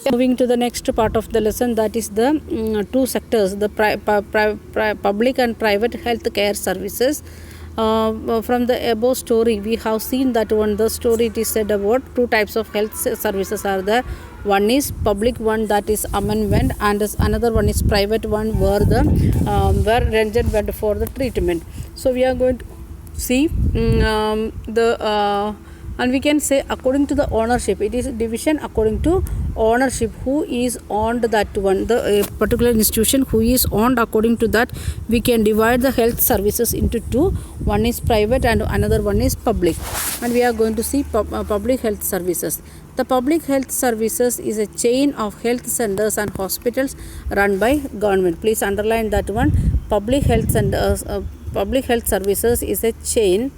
Moving to the next part of the lesson, that is the two sectors, the public and private health care services. From the above story, we have seen that one the story it is said about two types of health services are there. One is public one, that is amendment, and another one is private one where the where rendered went for the treatment. So we are going to see and we can say according to the ownership, it is division according to ownership, who is owned that one, the particular institution who is owned. According to that, we can divide the health services into two. One is private and another one is public, and we are going to see public health services. The public health services is a chain of health centers and hospitals run by government. Please underline that one. Public health services is a chain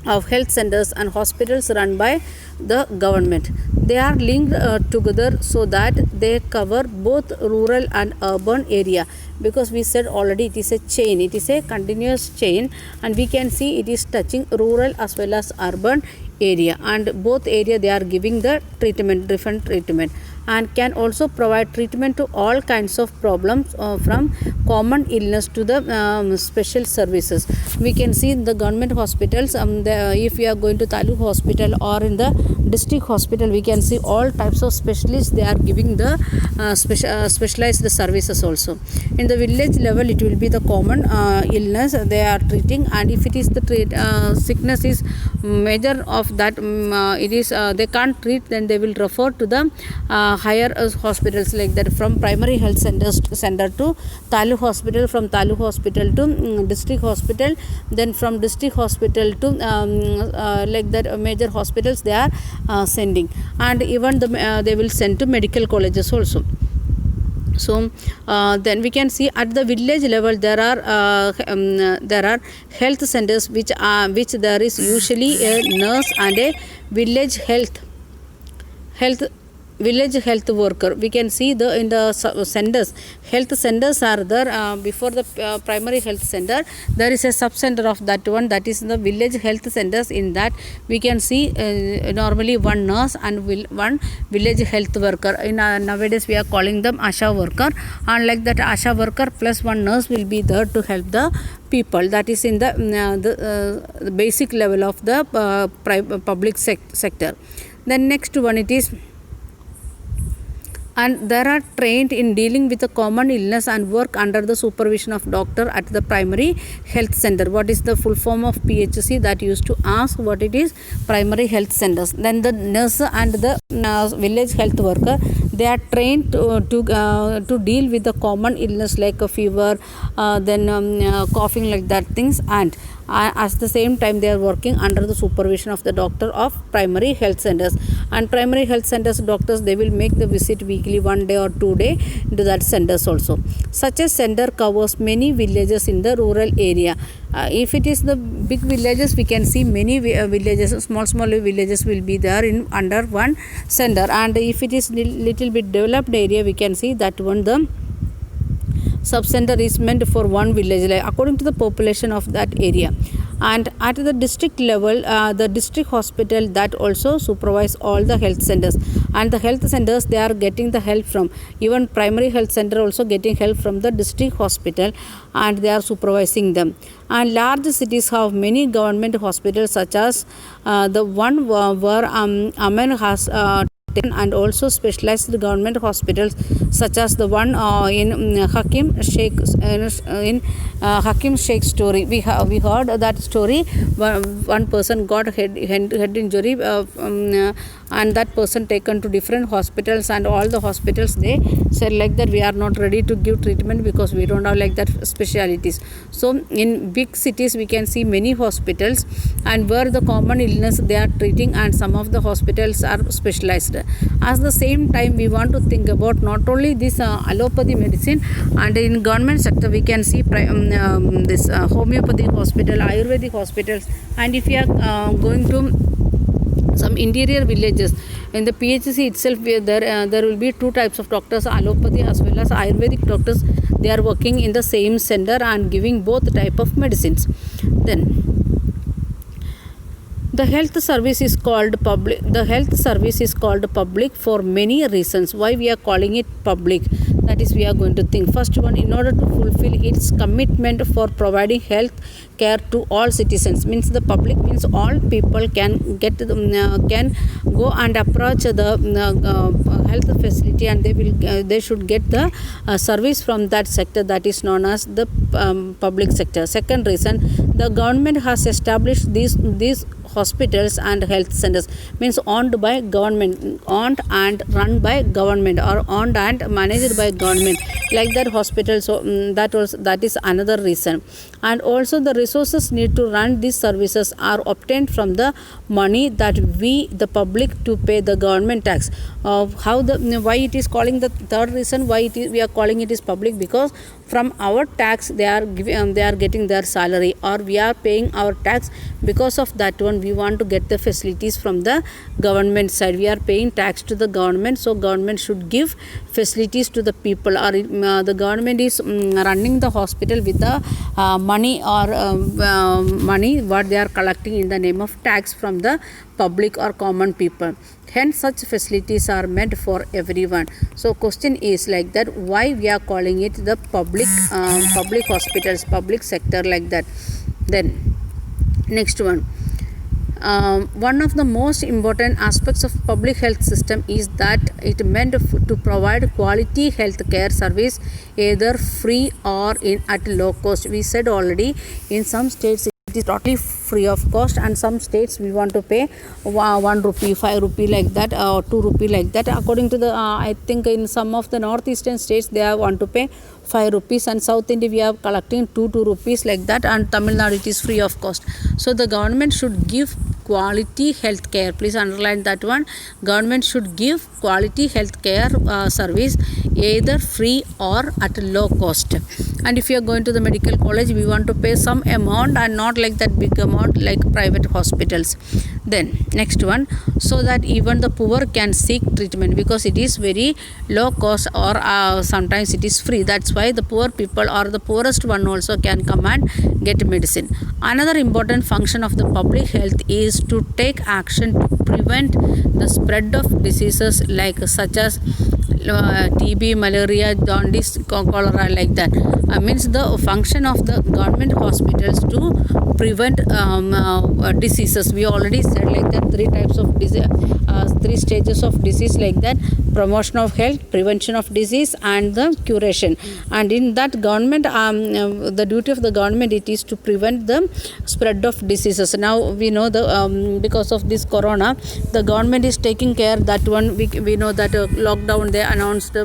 of health centers and hospitals run by the government. They are linked together so that they cover both rural and urban area, because we said already it is a chain, it is a continuous chain, and we can see it is touching rural as well as urban area, and both area they are giving the treatment, different treatment, and can also provide treatment to all kinds of problems from common illness to the special services. We can see in the government hospitals, if we are going to Taluk hospital or in the district hospital, we can see all types of specialists they are giving the specialized services also. In the village level, it will be the common illness they are treating, and if it is the sickness is major of that, it is they can't treat, then they will refer to the higher hospitals like that, from primary health center to Taluk hospital, from Taluk hospital to district hospital, then from district hospital to like that major hospitals they are sending, and even they will send to medical colleges also. So then we can see at the village level there are health centers which there is usually a nurse and a village health worker. We can see in the centers, health centers are there. Before the primary health center, there is a sub center of that one, that is the village health centers. In that we can see normally one nurse and one village health worker. In nowadays we are calling them ASHA worker, and like that ASHA worker plus one nurse will be there to help the people. That is in the basic level of the public sector. Then next one it is, and they are trained in dealing with a common illness and work under the supervision of doctor at the primary health center. What is the full form of PHC? That used to ask what it is, primary health centers. Then the nurse and the village health worker, they are trained to deal with the common illness like a fever, then coughing, like that things, and at the same time they are working under the supervision of the doctor of primary health centers. And primary health centers doctors, they will make the visit weekly, 1 day or 2 day to that centers also. Such a center covers many villages in the rural area. If it is the big villages, we can see many villages, small villages will be there in under one center, and if it is little bit developed area, we can see that one the sub center is meant for one village, like according to the population of that area. And at the district level, the district hospital that also supervise all the health centers, and the health centers they are getting the help from, even primary health center also getting help from the district hospital, and they are supervising them. And large cities have many government hospitals, such as the one where Amen has and also specialized government hospitals, such as the one in Hakim Sheikh story. We heard that story. One person got head injury, and that person taken to different hospitals, and all the hospitals they said like that, we are not ready to give treatment because we don't have like that specialities. So in big cities we can see many hospitals, and where the common illness they are treating, and some of the hospitals are specialized. At the same time, we want to think about not only this allopathy medicine, and in government sector we can see this homeopathic hospital, Ayurvedic hospitals, and if you are going to some interior villages, in the PHC itself there will be two types of doctors, allopathy as well as Ayurvedic doctors. They are working in the same center and giving both type of medicines. Then The health service is called public. The health service is called public for many reasons. Why we are calling it public? That is, we are going to think. First one, in order to fulfill its commitment for providing health care to all citizens. Means the public means all people can get can go and approach the health facility, and they should get the service from that sector, that is known as the public sector. Second reason, the government has established these hospitals and health centers, means owned by government, owned and run by government, or owned and managed by government, like that hospital. So that is another reason. And also the resources need to run these services are obtained from the money that we the public to pay the government tax. Why it is calling, the third reason why we are calling it is public, because from our tax they are getting their salary, or we are paying our tax. Because of that one, we want to get the facilities from the government side. We are paying tax to the government, so government should give facilities to the people, or the government is running the hospital with the money, or money what they are collecting in the name of tax from the public or common people. Hence such facilities are meant for everyone. So question is like that, why we are calling it the public hospitals, public sector, like that. Then next one, one of the most important aspects of public health system is that it meant to provide quality health care service, either free or at low cost. We said already, in some states it is totally free of cost, and some states we want to pay 1 rupee, 5 rupee, like that, or 2 rupee, like that. According to the I think in some of the northeastern states they want to pay 5 rupees, and South India we are collecting 2 rupees, like that, and Tamil Nadu it is free of cost. So the government should give quality health care. Please underline that one. Government should give quality health care service, either free or at low cost. And if you are going to the medical college, we want to pay some amount, and not like that big amount like private hospitals. Then next one, so that even the poor can seek treatment, because it is very low cost, or sometimes it is free. That's why the poor people or the poorest one also can come and get medicine. Another important function of the public health is to take action to prevent the spread of diseases like such as TB, malaria, jaundice, cholera, like that. Means the function of the government hospitals to prevent diseases. We already said like that, 3 types of disease, 3 stages of disease, like that: promotion of health, prevention of disease, and the curation. And in that government, the duty of the government, it is to prevent the spread of diseases. Now we know the because of this corona, the government is taking care that one. We know that lockdown they announced,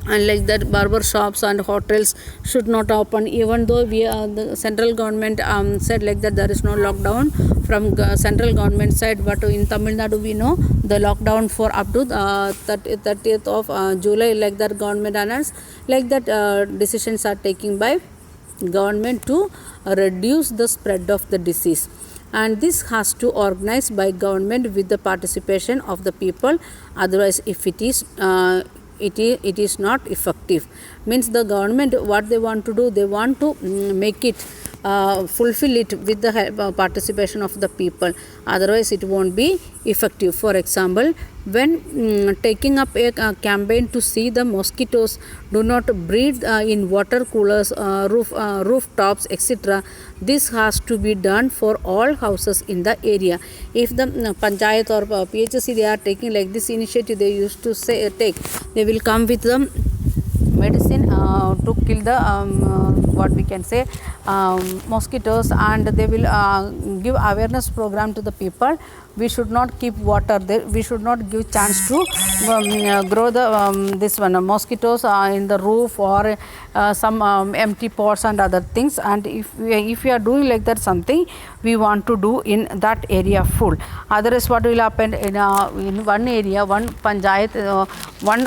and like that barber shops and hotels should not open, even though the central government said like that there is no lockdown from central government side. But in Tamil Nadu we know the lockdown for up to 30th of July, like that government announced. Like that decisions are taken by government to reduce the spread of the disease, and this has to organize by government with the participation of the people. Otherwise, if it is not effective. Means the government, what they want to do, they want to make it fulfill it with the participation of the people. Otherwise it won't be effective. For example, when taking up a campaign to see the mosquitoes do not breed in water coolers, rooftops, etc., this has to be done for all houses in the area. If the panchayat or PHC they are taking like this initiative, they used to say they will come with the medicine to kill the what we can say mosquitoes, and they will give awareness program to the people. We should not keep water there, we should not give chance to grow the this one mosquitoes in the roof or some empty pots and other things. And if we are doing like that something, we want to do in that area full. Otherwise what will happen in one area, one panchayat, one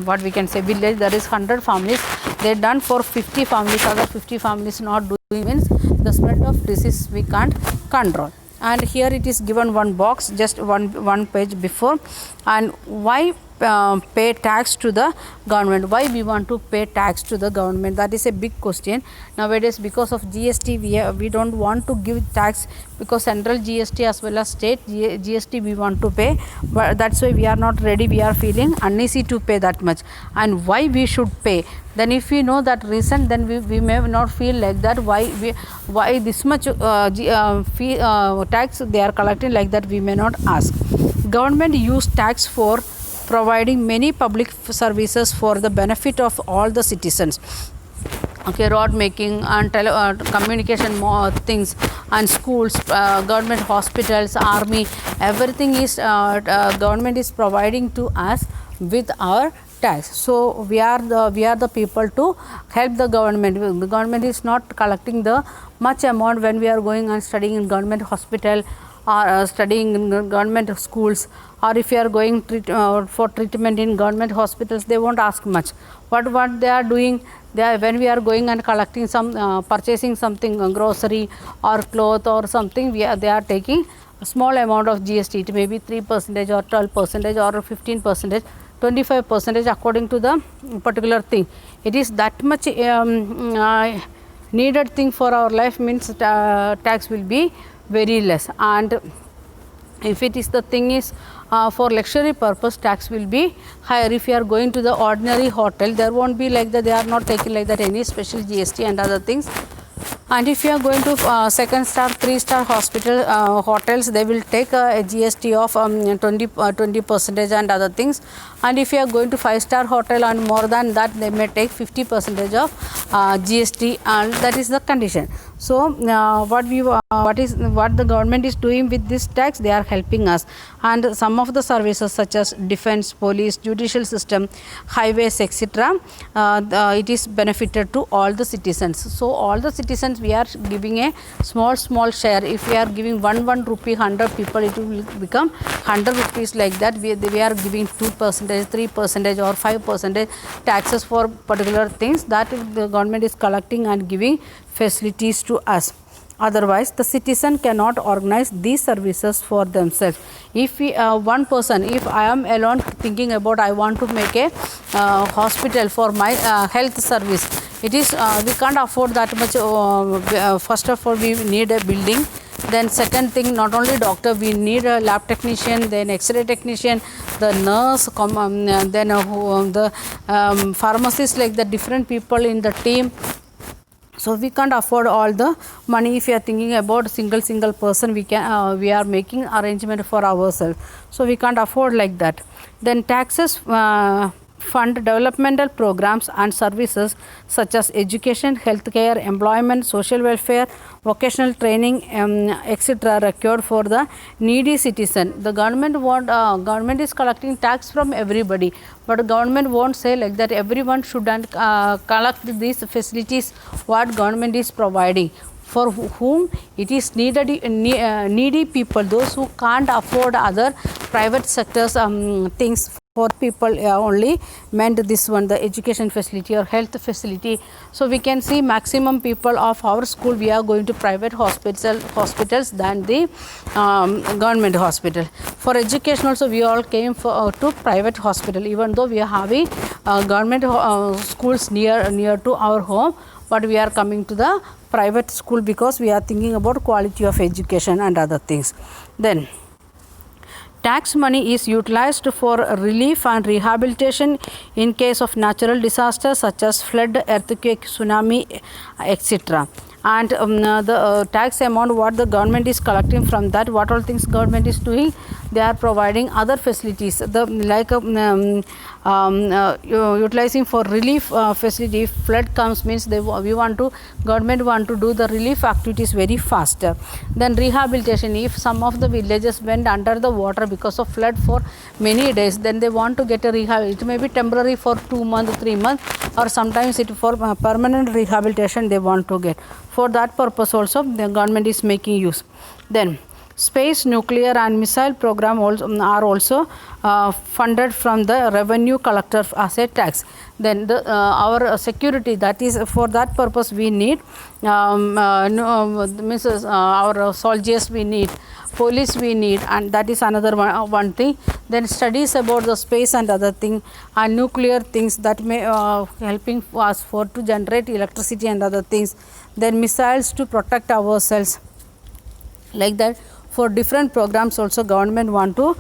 what we can say village, there is 100 families, they done for 50 families, other 50 families not doing, means the spread of disease we can't control. And here it is given one box, just one page before. And why pay tax to the government? Why we want to pay tax to the government? That is a big question nowadays. Because of GST, we don't want to give tax, because central GST as well as state GST we want to pay, but that's why we are not ready. We are feeling uneasy to pay that much. And why we should pay? Then if we know that reason, then we may not feel like that. Why this much fee tax they are collecting like that, we may not ask. Government use tax for providing many public services for the benefit of all the citizens. Okay, road making and communication things, and schools, government hospitals, army, everything is government is providing to us with our tax. So we are the people to help the government. The government is not collecting the much amount when we are going and studying in government hospital, or studying in government schools, or if you are going for treatment in government hospitals, they won't ask much. What they are doing, when we are going and collecting some purchasing something, grocery or cloth or something, they are taking a small amount of GST. It may be 3% or 12% or 15%, 25% according to the particular thing. It is that much needed thing for our life, means tax will be very less. And if it is the thing is for luxury purpose, tax will be higher. If you are going to the ordinary hotel, there won't be like that, they are not taking like that any special GST and other things. And if you are going to second star, 3-star hospital hotels, they will take a GST of 20% and other things. And if you are going to 5-star hotel and more than that, they may take 50% of GST, and that is the condition. So what the government is doing with this tax, they are helping us. And some of the services such as defense, police, judicial system, highways, etc., it is benefited to all the citizens. So all the citizens, we are giving a small share. If we are giving 1 rupee 100 people, it will become 100 rupees like that. We are giving 2%, 3% or 5% taxes for particular things that the government is collecting and giving facilities to us. Otherwise, the citizen cannot organize these services for themselves. If one person, if I am alone thinking about I want to make a hospital for my health service, it is we can't afford that much. First of all, we need a building. Then second thing, not only doctor, we need a lab technician, then X-ray technician, the nurse, then the pharmacist, like the different people in the team. So we can't afford all the money. If you are thinking about single person, we are making arrangement for ourselves. So we can't afford like that. Then taxes fund developmental programs and services such as education, healthcare, employment, social welfare, vocational training, etc., required for the needy citizen. The government is collecting tax from everybody, but government won't say like that everyone should collect these facilities what government is providing. For whom it is needy people, those who can't afford other private sectors things. For people only meant this one, the education facility or health facility. So we can see maximum people of our school, we are going to private hospitals than the government hospital. For education also, we all came to private hospital, even though we are having government schools near to our home, but we are coming to the private school because we are thinking about quality of education and other things. Then tax money is utilized for relief and rehabilitation in case of natural disasters such as flood, earthquake, tsunami, etc. And the tax amount what the government is collecting from that, what all things government is doing, they are providing other facilities, utilizing for relief facility. If flood comes, means government want to do the relief activities very faster. Then rehabilitation, if some of the villages went under the water because of flood for many days, then they want to get a rehab. It may be temporary for 2 months, 3 months, or sometimes it for permanent rehabilitation they want to get. For that purpose also the government is making use. Then Space, nuclear and missile program are also funded from the revenue collector as a tax. Then our security, that is for that purpose we need our soldiers we need, police we need, and that is another one thing. Then studies about the space and other thing, and nuclear things that may helping us for to generate electricity and other things. Then missiles to protect ourselves, like that. For different programs also government want to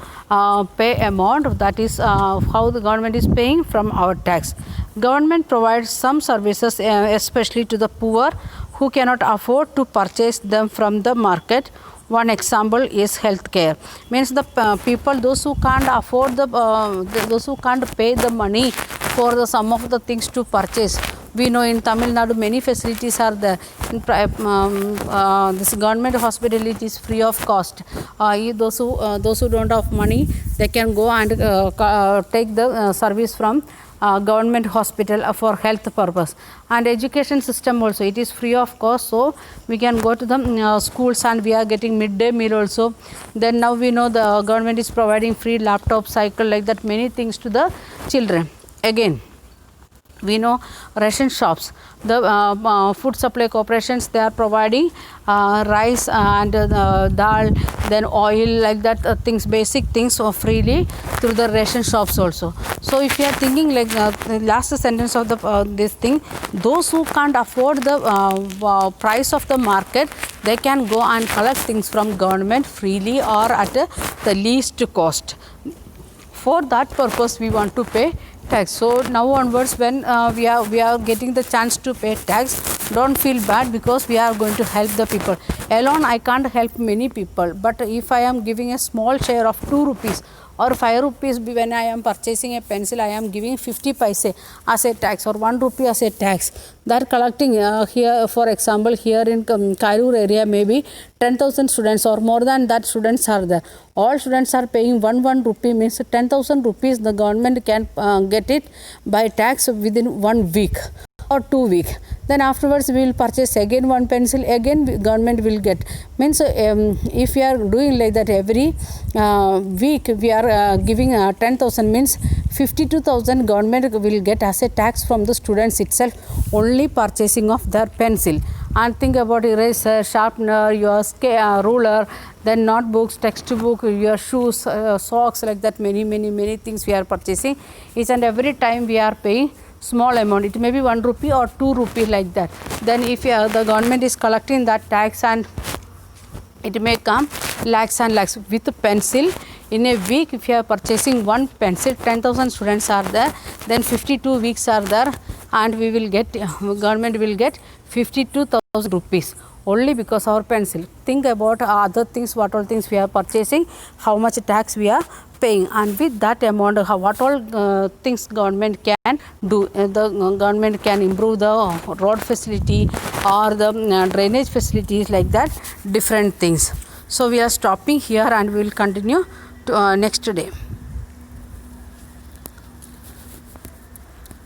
pay amount, that is how the government is paying from our tax. Government provides some services especially to the poor who cannot afford to purchase them from the market. One example is healthcare. Means the people, those who can't afford those who can't pay the money for the some of the things to purchase. We know in Tamil Nadu many facilities are there. In this government hospital it is free of cost. Those who don't have money, they can go and take the service from government hospital for health purpose. And education system also, it is free of cost, so we can go to the schools and we are getting midday meal also. Then now we know the government is providing free laptop, cycle, like that, many things to the children. Again, we know ration shops, the food supply corporations, they are providing rice and dal, then oil, like that things, basic things freely through the ration shops also. So if you are thinking like the last sentence of the this thing, those who can't afford the price of the market, they can go and collect things from government freely or at the least cost. For that purpose we want to pay tax. So now onwards, when we are getting the chance to pay tax, don't feel bad, because we are going to help the people. Alone I can't help many people, but if I am giving a small share of 2 rupees or 5 rupees, when I am purchasing a pencil, I am giving 50 paise as a tax or 1 rupee as a tax. They are collecting here, for example, here in Kailur area, maybe 10,000 students or more than that students are there. All students are paying 1 rupee, means 10,000 rupees the government can get it by tax within 1 week or 2 weeks. Then afterwards we will purchase again 1 pencil, again government will get. Means if we are doing like that every week, we are giving 10,000, means 52,000 government will get as a tax from the students itself, only purchasing of their pencil. And think about eraser, sharpener, your ruler, then notebooks, textbook, your shoes, socks, like that, many things we are purchasing. Each and every time we are paying small amount, it may be 1 rupee or 2 rupee, like that. Then if the government is collecting that tax, and it may come lakhs and lakhs with pencil. In a week, if you are purchasing 1 pencil, 10,000 students are there, then 52 weeks are there, and we will get, government will get 52,000 rupees only because our pencil. Think about other things, what all things we are purchasing, how much tax we are paying, and with that amount, what all things government can do. The government can improve the road facility or the drainage facilities, like that, different things. So we are stopping here and we will continue to, next day.